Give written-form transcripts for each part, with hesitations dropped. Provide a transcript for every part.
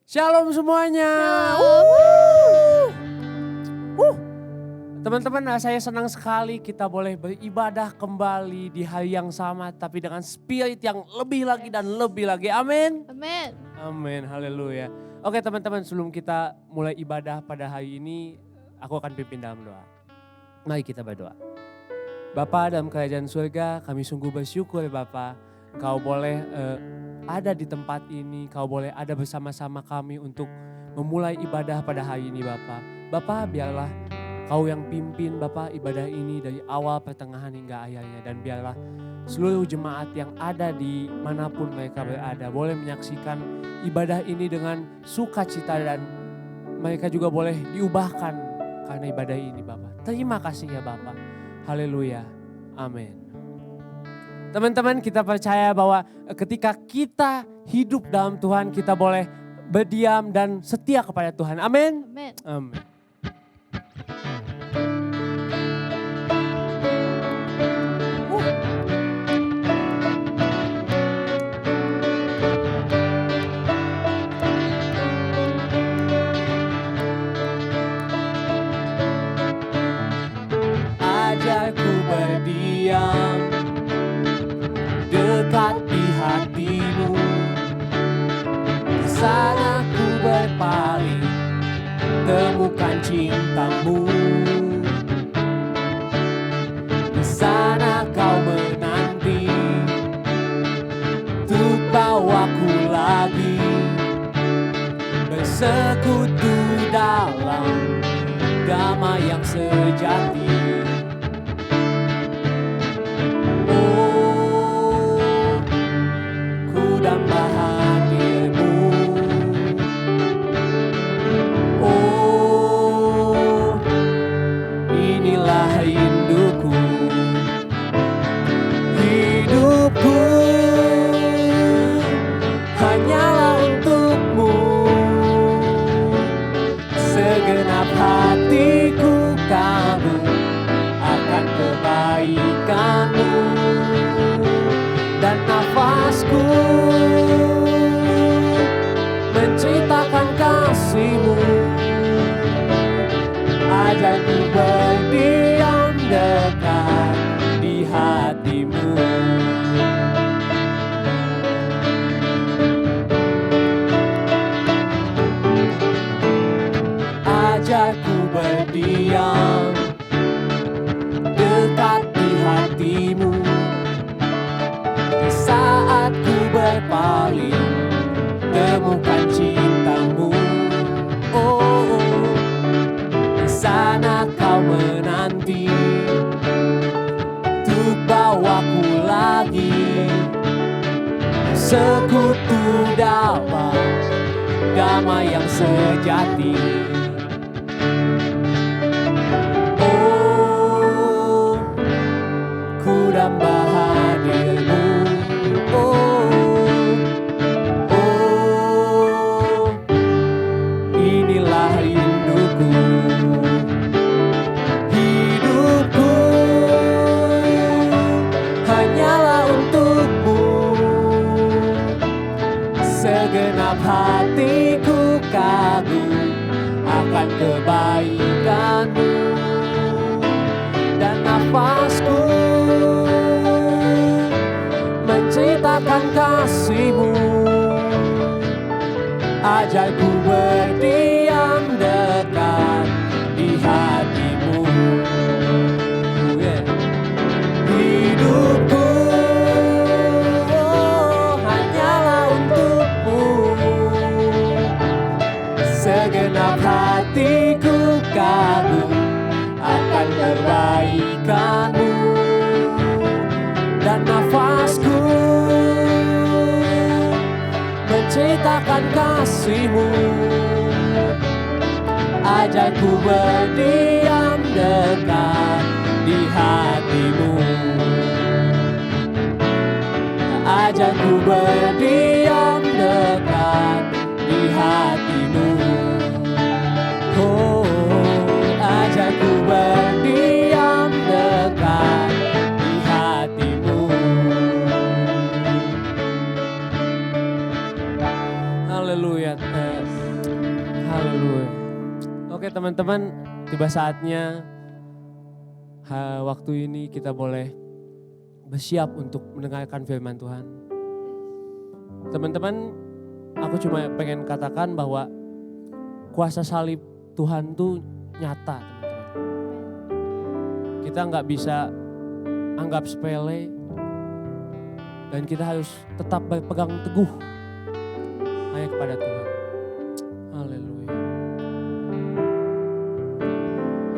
Shalom semuanya. Shalom. Teman-teman, saya senang sekali kita boleh beribadah kembali di hari yang sama, tapi dengan spirit yang lebih lagi dan lebih lagi. Amin. Amin. Amin, haleluya. Oke teman-teman, sebelum kita mulai ibadah pada hari ini, aku akan pimpin dalam doa. Mari kita berdoa. Bapa dalam kerajaan surga, kami sungguh bersyukur Bapa, Engkau boleh ada di tempat ini, Kau boleh ada bersama-sama kami untuk memulai ibadah pada hari ini Bapa. Bapa, biarlah Kau yang pimpin Bapa ibadah ini dari awal, pertengahan hingga akhirnya. Dan biarlah seluruh jemaat yang ada di manapun mereka berada boleh menyaksikan ibadah ini dengan sukacita dan mereka juga boleh diubahkan karena ibadah ini Bapa. Terima kasih ya Bapa. Haleluya. Amin. Teman-teman, kita percaya bahwa ketika kita hidup dalam Tuhan, kita boleh berdiam dan setia kepada Tuhan. Amin. Amin. Amin. Ajarku berdiam dekat di hatimu, di sana ku berpaling, temukan cintamu. Di sana kau menanti, untuk bawaku lagi, bersekutu dalam damai yang sejati. Dambah hadirmu, oh inilah rinduku, hidupku hanyalah untukmu, segenap hatiku kabur akan kebaikanmu, dan nafasku menceritakan kasih-Mu. Ajarku berdiam dekat di hati-Mu. Ajarku berdiam dekat di hati-Mu. Di saat ku berpaling, temukan cintamu. Oh, di sana kau menanti, untuk bawaku lagi, sekutu dalam damai yang sejati. Oh, ku dambah hadirmu. Hidupku hanyalah untukmu, segenap hatiku kagum akan kebaikanmu, dan nafasku menceritakan kasih-Mu. Ajarku berdiam dekat di hati-Mu. Hidupku hanyalah untukmu, segenap hatiku kagum akan kebaikanmu, dan nafasku menceritakan kasih-Mu. Ajarku berdiam dekat di hati-Mu. Ajarku berdiam dekat di hati-Mu. Oh, ajarku berdiam dekat di hati-Mu. Haleluya. Haleluya. Oke teman-teman, tiba saatnya waktu ini kita boleh bersiap untuk mendengarkan firman Tuhan. Teman-teman, aku cuma pengen katakan bahwa kuasa salib Tuhan tuh nyata, teman-teman. Kita nggak bisa anggap sepele dan kita harus tetap berpegang teguh hanya kepada Tuhan. Haleluya.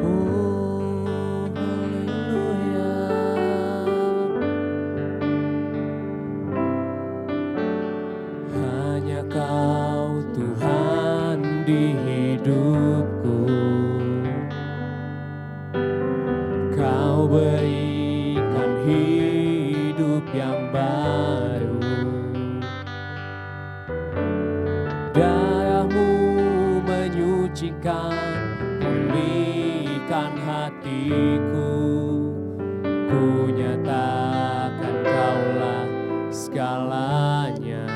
Oh, haleluya. Hanya Kau Tuhan di hidupku. Kau berikan hidup yang baru. Darah-Mu menyucikan, pulihkan hatiku. Ku nyatakan Kaulah segalanya.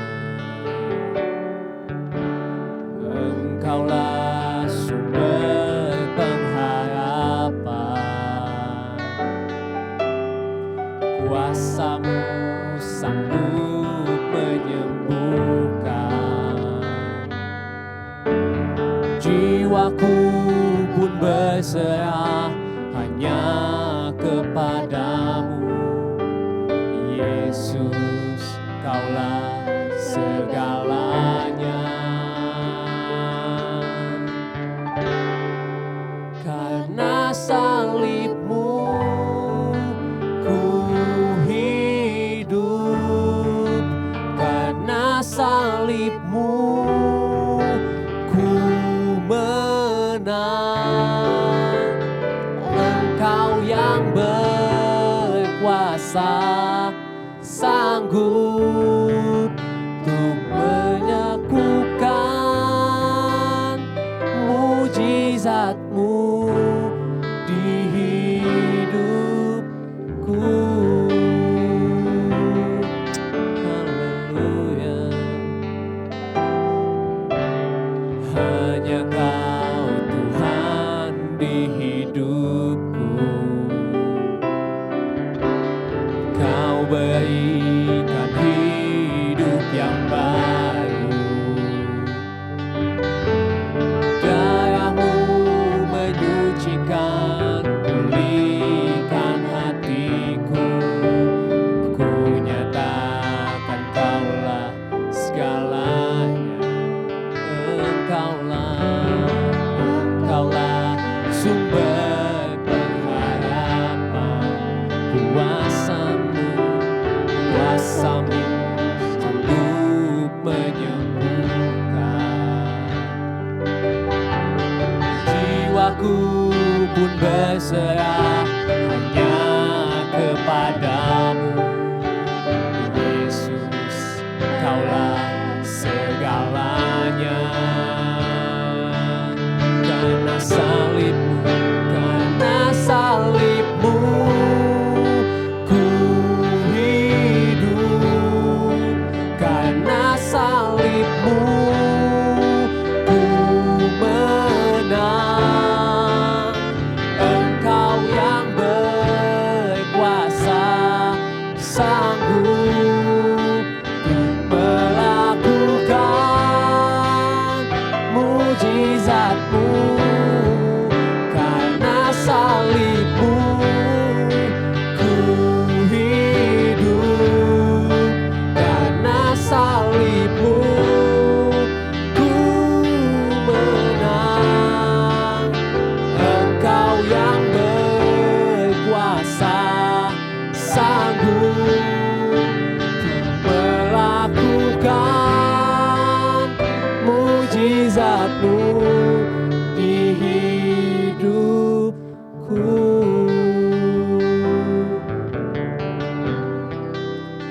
Engkaulah sumber pengharapan. Kuasa-Mu sanggup menyembuhkan. Jiwaku pun berserah hanya kepadamu. Yesus, Kaulah segalanya. Karena salib-Mu ku hidup. Karena salib-Mu ku menang. Engkau yang berkuasa, sanggup untuk menyekukan mujizat-Mu di hidupku. Haleluya. Hanya Kau Tuhan di hidupku. Kau berikan hidup yang baru. Darah-Mu menyucikan, pulihkan hatiku. Ku nyatakan Kaulah segalanya. Engkaulah sumber pengharapan. Kuasa-Mu sanggup menyembuhkan. Jiwaku pun berserah hanya kepadamu. Yesus, Kaulah segalanya. Karena salib-Mu, karena salib-Mu ku hidup. Karena salib-Mu ku menang. Engkau yang berkuasa, sanggup untuk melakukan mujizat-Mu. Karena salib-Mu ku hidup. Karena salib-Mu ku menang. Engkau yang berkuasa, sanggup untuk melakukan mujizat-Mu di hidupku.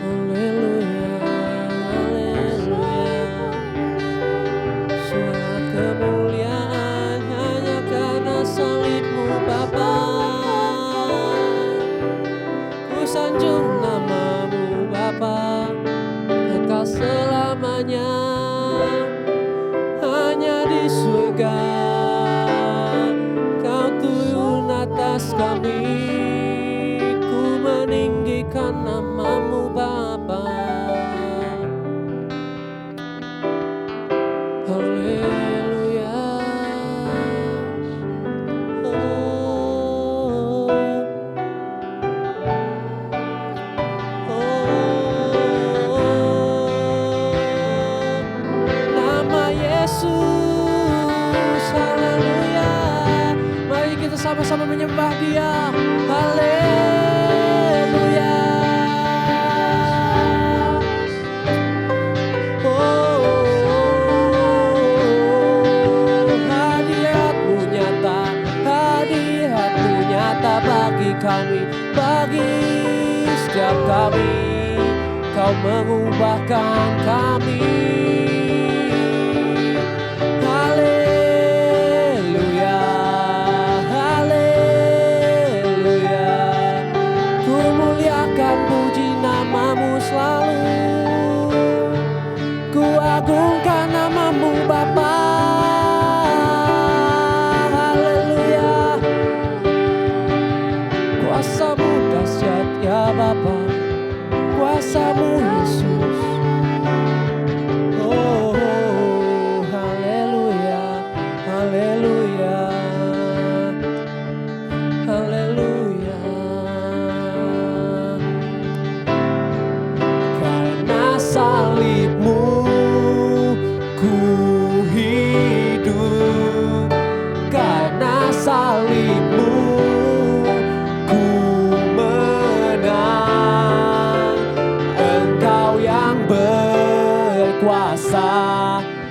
Haleluya, haleluya. Semua kemuliaan hanya karena salib-Mu Bapa. Ku sanjung nama-Mu Bapa, kekal selamanya. Hanya di surga kami, ku meninggikan nama-Mu Bapa. Haleluya. Nama Yesus, haleluya. Mari kita sama-sama menyembah Dia. Haleluya. Hadirat-Mu nyata, hadirat-Mu nyata bagi kami, bagi setiap kami. Kau mengubahkan kami. Haleluya, haleluya. Ku muliakan puji nama-Mu selalu. Ku agungkan nama-Mu Bapa. Haleluya. Kuasa-Mu dahsyat ya Bapa. Kuasa-Mu Yesus. Oh, haleluya, haleluya, haleluya. Karena salib-Mu ku hidup, karena salib-Mu ku menang. Engkau yang berkuasa,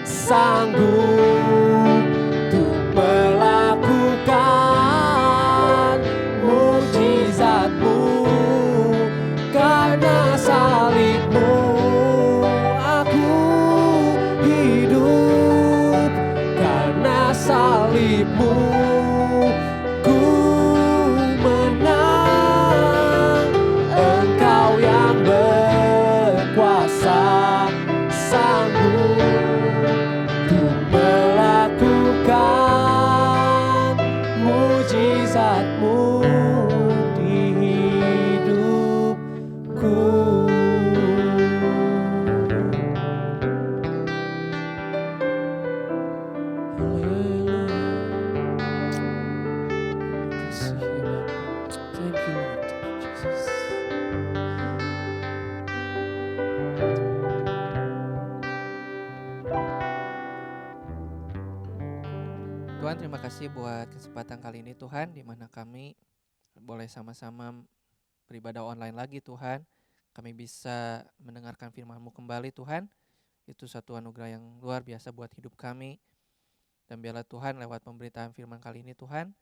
sanggup untuk melakukan mujizat-Mu. Karena salib-Mu aku hidup, karena salib-Mu ku menang. Engkau yang berkuasa, sanggup untuk melakukan mujizat-Mu di hidupku. Haleluya. Kasih ya Bapa. Thank you Lord. Thank you Jesus. Tuhan, terima kasih buat kesempatan kali ini Tuhan, di mana kami boleh sama-sama beribadah online lagi Tuhan. Kami bisa mendengarkan firman-Mu kembali Tuhan. Itu satu anugerah yang luar biasa buat hidup kami. Dan biarlah Tuhan lewat pemberitaan firman kali ini Tuhan,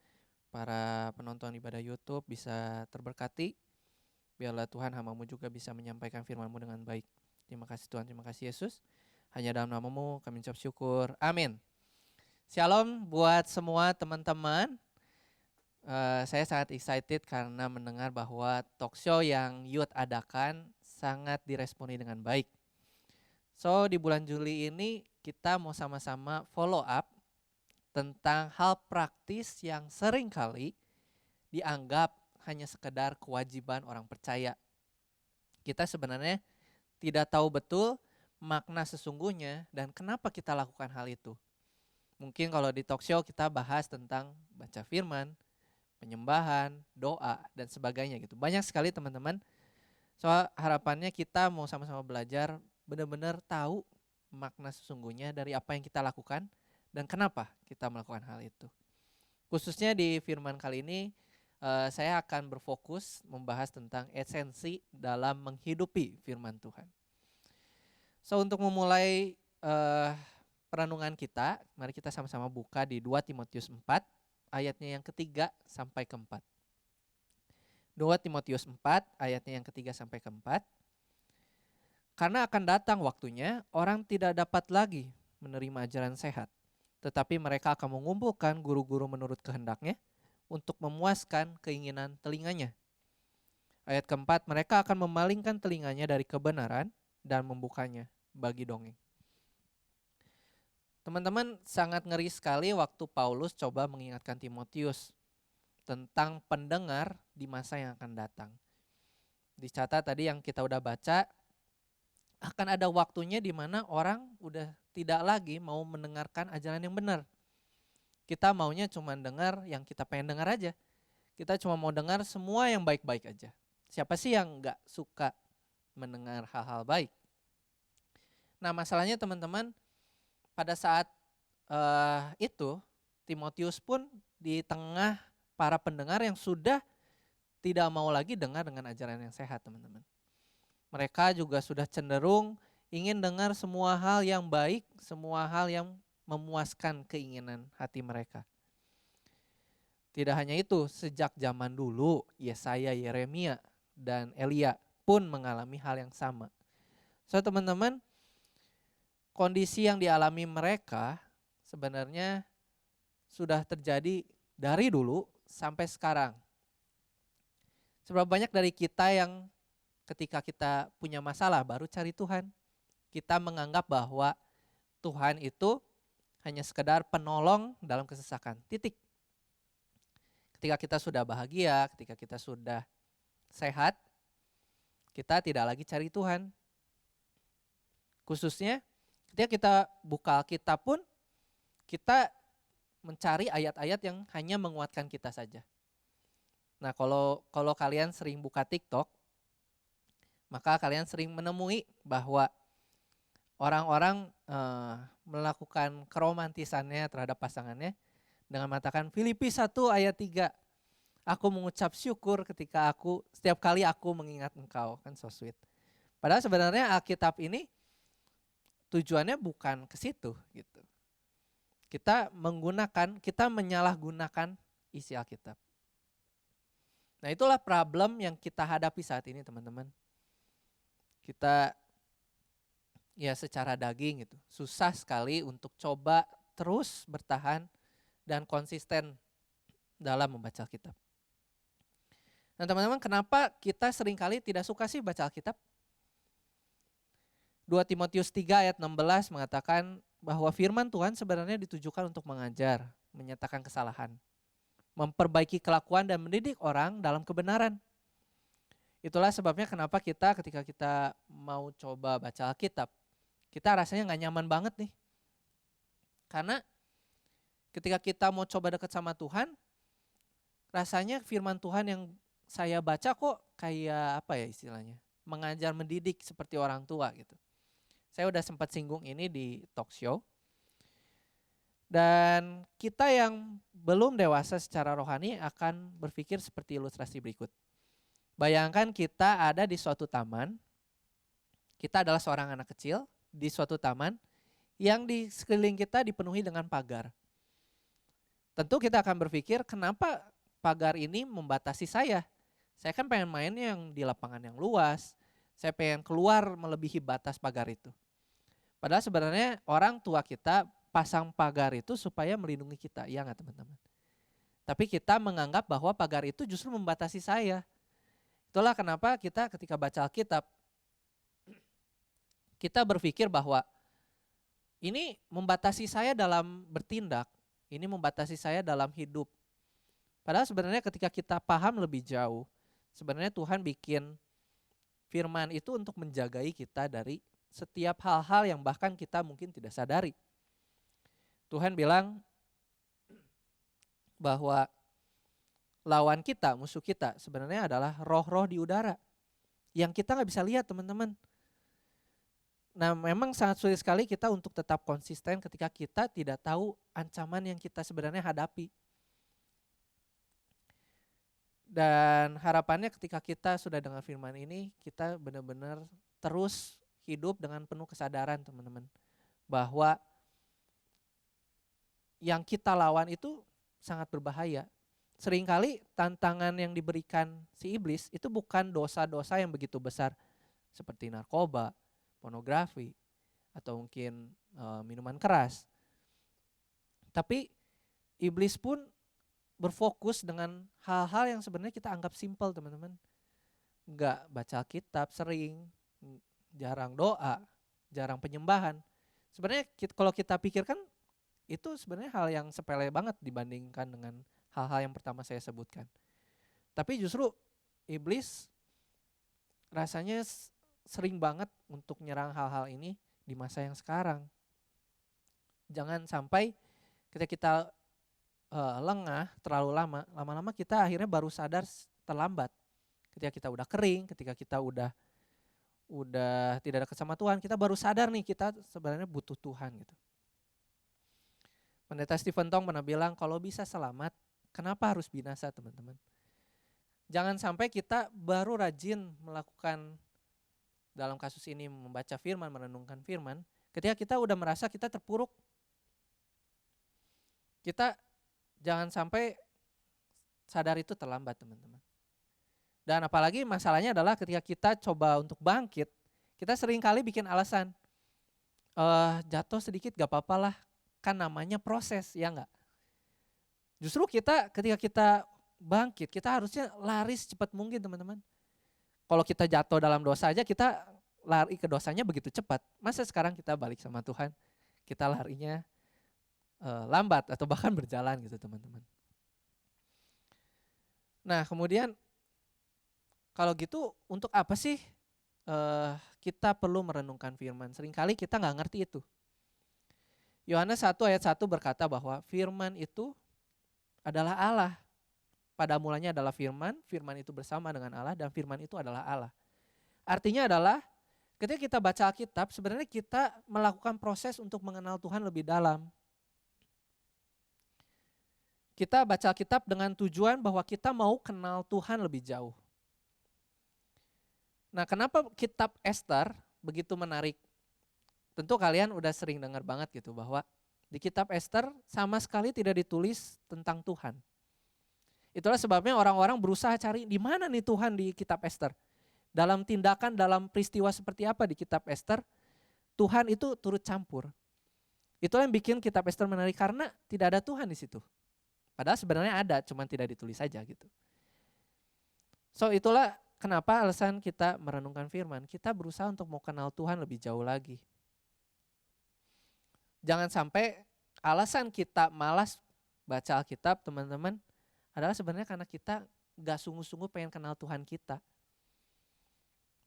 para penonton ibadah YouTube bisa terberkati. Biarlah Tuhan hamba-Mu juga bisa menyampaikan firman-Mu dengan baik. Terima kasih Tuhan, terima kasih Yesus. Hanya dalam nama-Mu kami ucap syukur. Amin. Shalom buat semua teman-teman. Saya sangat excited karena mendengar bahwa talk show yang Youth adakan sangat diresponi dengan baik. So di bulan Juli ini kita mau sama-sama follow up tentang hal praktis yang seringkali dianggap hanya sekedar kewajiban orang percaya. Kita sebenarnya tidak tahu betul makna sesungguhnya dan kenapa kita lakukan hal itu. Mungkin kalau di talk show kita bahas tentang baca firman, penyembahan, doa, dan sebagainya gitu. Banyak sekali teman-teman. So harapannya kita mau sama-sama belajar benar-benar tahu makna sesungguhnya dari apa yang kita lakukan dan kenapa kita melakukan hal itu. Khususnya di firman kali ini saya akan berfokus membahas tentang esensi dalam menghidupi firman Tuhan. So untuk memulai perenungan kita, mari kita sama-sama buka di 2 Timotius 4 ayatnya yang ketiga sampai keempat. 2 Timotius 4 ayatnya yang ketiga sampai keempat. Karena akan datang waktunya orang tidak dapat lagi menerima ajaran sehat, tetapi mereka akan mengumpulkan guru-guru menurut kehendaknya untuk memuaskan keinginan telinganya. Ayat keempat, mereka akan memalingkan telinganya dari kebenaran dan membukanya bagi dongeng. Teman-teman, sangat ngeri sekali waktu Paulus coba mengingatkan Timotius tentang pendengar di masa yang akan datang. Dicatat tadi yang kita udah baca, akan ada waktunya di mana orang udah tidak lagi mau mendengarkan ajaran yang benar. Kita maunya cuma dengar yang kita pengen dengar aja. Kita cuma mau dengar semua yang baik-baik aja. Siapa sih yang gak suka mendengar hal-hal baik? Nah masalahnya teman-teman, pada saat itu Timotius pun di tengah para pendengar yang sudah tidak mau lagi dengar dengan ajaran yang sehat, teman-teman. Mereka juga sudah cenderung ingin dengar semua hal yang baik, semua hal yang memuaskan keinginan hati mereka. Tidak hanya itu, sejak zaman dulu Yesaya, Yeremia, dan Elia pun mengalami hal yang sama. So teman-teman, kondisi yang dialami mereka sebenarnya sudah terjadi dari dulu sampai sekarang. Seberapa banyak dari kita yang ketika kita punya masalah baru cari Tuhan. Kita menganggap bahwa Tuhan itu hanya sekedar penolong dalam kesesakan, titik. Ketika kita sudah bahagia, ketika kita sudah sehat, kita tidak lagi cari Tuhan. Khususnya ketika kita buka Alkitab pun, kita mencari ayat-ayat yang hanya menguatkan kita saja. Nah kalau kalian sering buka TikTok, maka kalian sering menemui bahwa orang-orang melakukan keromantisannya terhadap pasangannya dengan mengatakan Filipi 1 ayat 3. Aku mengucap syukur ketika setiap kali aku mengingat engkau. Kan so sweet. Padahal sebenarnya Alkitab ini tujuannya bukan ke situ gitu. Kita menyalahgunakan isi Alkitab. Nah itulah problem yang kita hadapi saat ini teman-teman. Kita ya secara daging gitu, susah sekali untuk coba terus bertahan dan konsisten dalam membaca Alkitab. Nah teman-teman, kenapa kita seringkali tidak suka sih baca Alkitab? 2 Timotius 3 ayat 16 mengatakan bahwa firman Tuhan sebenarnya ditujukan untuk mengajar, menyatakan kesalahan, memperbaiki kelakuan dan mendidik orang dalam kebenaran. Itulah sebabnya kenapa ketika kita mau coba baca Alkitab, kita rasanya gak nyaman banget nih. Karena ketika kita mau coba dekat sama Tuhan, rasanya firman Tuhan yang saya baca kok kayak apa ya istilahnya, mengajar mendidik seperti orang tua gitu. Saya udah sempat singgung ini di talk show. Dan kita yang belum dewasa secara rohani akan berpikir seperti ilustrasi berikut. Bayangkan kita ada di suatu taman, kita adalah seorang anak kecil di suatu taman yang di sekeliling kita dipenuhi dengan pagar. Tentu kita akan berpikir kenapa pagar ini membatasi saya? Saya kan pengen main yang di lapangan yang luas, saya pengen keluar melebihi batas pagar itu. Padahal sebenarnya orang tua kita pasang pagar itu supaya melindungi kita, iya gak teman-teman? Tapi kita menganggap bahwa pagar itu justru membatasi saya. Itulah kenapa kita ketika baca Alkitab, kita berpikir bahwa ini membatasi saya dalam bertindak, ini membatasi saya dalam hidup. Padahal sebenarnya ketika kita paham lebih jauh, sebenarnya Tuhan bikin firman itu untuk menjagai kita dari setiap hal-hal yang bahkan kita mungkin tidak sadari. Tuhan bilang bahwa lawan kita, musuh kita sebenarnya adalah roh-roh di udara yang kita gak bisa lihat teman-teman. Nah memang sangat sulit sekali kita untuk tetap konsisten ketika kita tidak tahu ancaman yang kita sebenarnya hadapi. Dan harapannya ketika kita sudah dengar firman ini, kita benar-benar terus hidup dengan penuh kesadaran teman-teman. Bahwa yang kita lawan itu sangat berbahaya. Seringkali tantangan yang diberikan si iblis itu bukan dosa-dosa yang begitu besar. Seperti narkoba, pornografi, atau mungkin minuman keras. Tapi iblis pun berfokus dengan hal-hal yang sebenarnya kita anggap simpel teman-teman. Enggak baca Alkitab sering, jarang doa, jarang penyembahan. Sebenarnya kalau kita pikirkan itu sebenarnya hal yang sepele banget dibandingkan dengan hal-hal yang pertama saya sebutkan. Tapi justru iblis rasanya sering banget untuk nyerang hal-hal ini di masa yang sekarang. Jangan sampai ketika kita lengah terlalu lama, lama-lama kita akhirnya baru sadar terlambat. Ketika kita udah kering, ketika kita udah tidak dekat sama Tuhan, kita baru sadar nih kita sebenarnya butuh Tuhan gitu. Pendeta Stephen Tong pernah bilang kalau bisa selamat, kenapa harus binasa teman-teman? Jangan sampai kita baru rajin melakukan dalam kasus ini membaca firman, merenungkan firman, ketika kita udah merasa kita terpuruk. Kita jangan sampai sadar itu terlambat teman-teman. Dan apalagi masalahnya adalah ketika kita coba untuk bangkit, kita sering kali bikin alasan, jatuh sedikit gak apa-apa lah, kan namanya proses, ya enggak? Justru kita ketika kita bangkit, kita harusnya lari secepat mungkin teman-teman. Kalau kita jatuh dalam dosa aja kita lari ke dosanya begitu cepat. Masa sekarang kita balik sama Tuhan, kita larinya lambat atau bahkan berjalan gitu teman-teman. Nah kemudian kalau gitu untuk apa sih kita perlu merenungkan firman? Seringkali kita gak ngerti itu. Yohanes 1 ayat 1 berkata bahwa firman itu adalah Allah. Pada mulanya adalah firman, firman itu bersama dengan Allah dan firman itu adalah Allah. Artinya adalah ketika kita baca Alkitab sebenarnya kita melakukan proses untuk mengenal Tuhan lebih dalam. Kita baca Alkitab dengan tujuan bahwa kita mau kenal Tuhan lebih jauh. Nah kenapa kitab Ester begitu menarik? Tentu kalian udah sering dengar banget gitu bahwa di kitab Ester sama sekali tidak ditulis tentang Tuhan. Itulah sebabnya orang-orang berusaha cari di mana nih Tuhan di kitab Ester. Dalam tindakan, dalam peristiwa seperti apa di kitab Ester, Tuhan itu turut campur. Itulah yang bikin kitab Ester menarik karena tidak ada Tuhan di situ. Padahal sebenarnya ada, cuman tidak ditulis saja gitu. So itulah kenapa alasan kita merenungkan firman. Kita berusaha untuk mau kenal Tuhan lebih jauh lagi. Jangan sampai alasan kita malas baca Alkitab teman-teman adalah sebenarnya karena kita gak sungguh-sungguh pengen kenal Tuhan kita.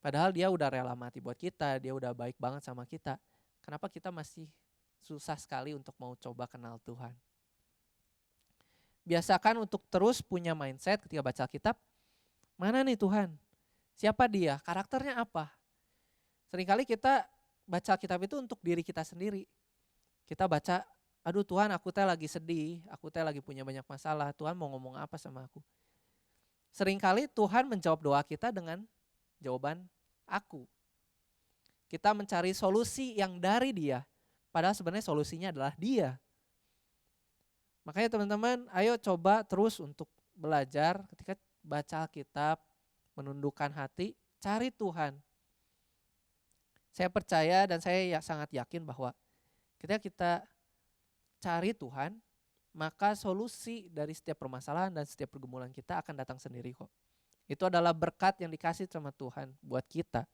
Padahal dia udah rela mati buat kita, dia udah baik banget sama kita. Kenapa kita masih susah sekali untuk mau coba kenal Tuhan? Biasakan untuk terus punya mindset ketika baca Alkitab, mana nih Tuhan? Siapa dia? Karakternya apa? Seringkali kita baca Alkitab itu untuk diri kita sendiri. Kita baca, aduh Tuhan aku teh lagi sedih, aku teh lagi punya banyak masalah, Tuhan mau ngomong apa sama aku? Seringkali Tuhan menjawab doa kita dengan jawaban aku. Kita mencari solusi yang dari dia, padahal sebenarnya solusinya adalah dia. Makanya teman-teman, ayo coba terus untuk belajar ketika baca Alkitab, menundukkan hati, cari Tuhan. Saya percaya dan saya sangat yakin bahwa ketika kita cari Tuhan, maka solusi dari setiap permasalahan dan setiap pergumulan kita akan datang sendiri kok. Itu adalah berkat yang dikasih sama Tuhan buat kita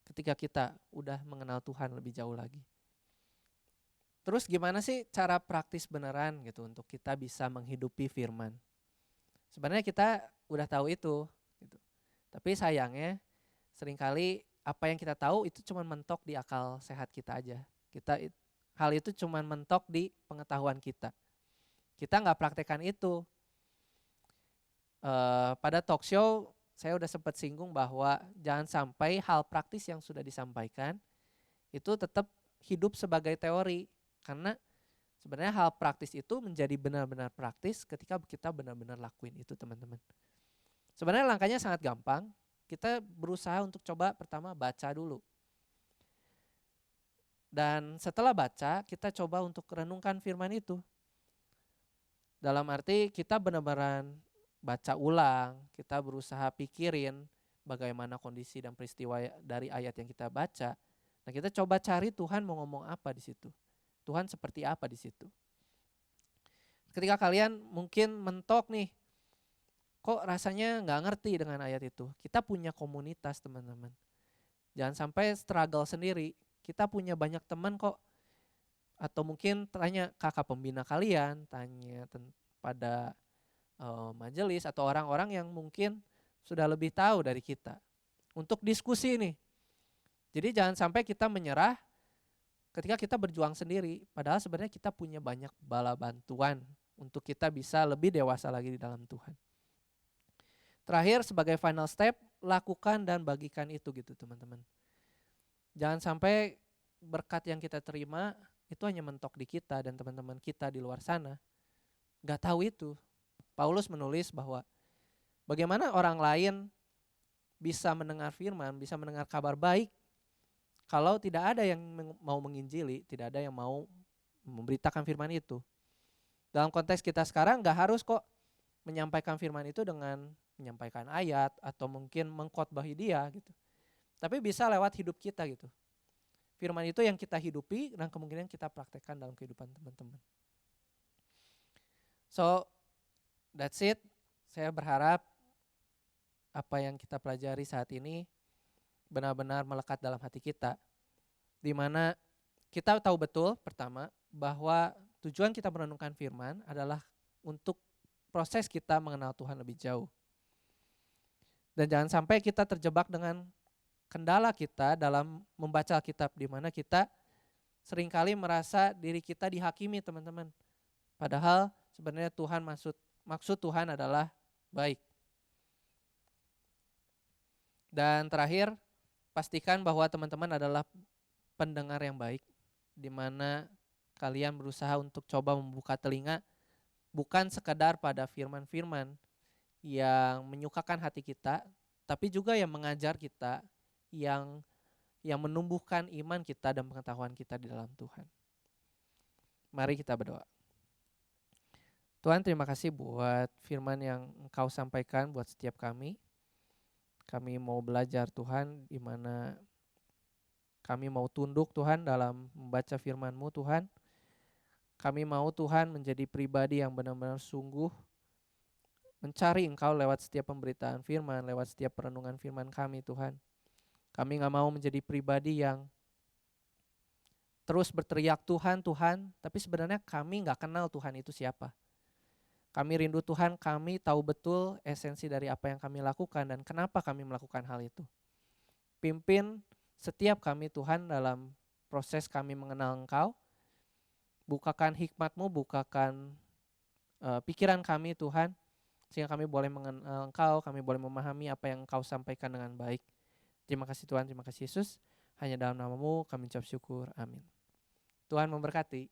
ketika kita udah mengenal Tuhan lebih jauh lagi. Terus gimana sih cara praktis beneran gitu untuk kita bisa menghidupi firman? Sebenarnya kita udah tahu itu gitu. Tapi sayangnya seringkali apa yang kita tahu itu cuma mentok di akal sehat kita aja. Hal itu cuma mentok di pengetahuan kita. Kita nggak praktekkan itu. Pada talk show saya udah sempat singgung bahwa jangan sampai hal praktis yang sudah disampaikan itu tetap hidup sebagai teori. Karena sebenarnya hal praktis itu menjadi benar-benar praktis ketika kita benar-benar lakuin itu teman-teman. Sebenarnya langkahnya sangat gampang. Kita berusaha untuk coba pertama baca dulu. Dan setelah baca kita coba untuk renungkan firman itu. Dalam arti kita benar-benar baca ulang, kita berusaha pikirin bagaimana kondisi dan peristiwa dari ayat yang kita baca. Nah kita coba cari Tuhan mau ngomong apa di situ. Tuhan seperti apa di situ. Ketika kalian mungkin mentok nih, kok rasanya gak ngerti dengan ayat itu. Kita punya komunitas teman-teman. Jangan sampai struggle sendiri. Kita punya banyak teman kok. Atau mungkin tanya kakak pembina kalian, tanya pada majelis atau orang-orang yang mungkin sudah lebih tahu dari kita untuk diskusi nih. Jadi jangan sampai kita menyerah ketika kita berjuang sendiri, padahal sebenarnya kita punya banyak bala bantuan untuk kita bisa lebih dewasa lagi di dalam Tuhan. Terakhir sebagai final step, lakukan dan bagikan itu gitu teman-teman. Jangan sampai berkat yang kita terima itu hanya mentok di kita dan teman-teman kita di luar sana gak tahu itu. Paulus menulis bahwa bagaimana orang lain bisa mendengar firman, bisa mendengar kabar baik kalau tidak ada yang mau menginjili, tidak ada yang mau memberitakan firman itu. Dalam konteks kita sekarang gak harus kok menyampaikan firman itu dengan menyampaikan ayat atau mungkin mengkhotbahi dia gitu. Tapi bisa lewat hidup kita gitu. Firman itu yang kita hidupi dan kemungkinan kita praktekkan dalam kehidupan teman-teman. So, that's it. Saya berharap apa yang kita pelajari saat ini benar-benar melekat dalam hati kita. Di mana kita tahu betul pertama bahwa tujuan kita merenungkan firman adalah untuk proses kita mengenal Tuhan lebih jauh. Dan jangan sampai kita terjebak dengan kendala kita dalam membaca Alkitab, di mana kita seringkali merasa diri kita dihakimi teman-teman. Padahal sebenarnya maksud Tuhan adalah baik. Dan terakhir, pastikan bahwa teman-teman adalah pendengar yang baik, di mana kalian berusaha untuk coba membuka telinga, bukan sekedar pada firman-firman yang menyukakan hati kita, tapi juga yang mengajar kita, yang menumbuhkan iman kita dan pengetahuan kita di dalam Tuhan. Mari kita berdoa. Tuhan, terima kasih buat firman yang Engkau sampaikan buat setiap kami. Kami mau belajar Tuhan, di mana kami mau tunduk Tuhan dalam membaca firman-Mu Tuhan. Kami mau Tuhan menjadi pribadi yang benar-benar sungguh mencari Engkau lewat setiap pemberitaan firman, lewat setiap perenungan firman kami Tuhan. Kami gak mau menjadi pribadi yang terus berteriak Tuhan, Tuhan, tapi sebenarnya kami gak kenal Tuhan itu siapa. Kami rindu Tuhan, kami tahu betul esensi dari apa yang kami lakukan dan kenapa kami melakukan hal itu. Pimpin setiap kami Tuhan dalam proses kami mengenal Engkau. Bukakan hikmat-Mu, bukakan pikiran kami Tuhan, sehingga kami boleh mengenal Engkau, kami boleh memahami apa yang Engkau sampaikan dengan baik. Terima kasih Tuhan, terima kasih Yesus. Hanya dalam nama-Mu kami ucap syukur, amin. Tuhan memberkati.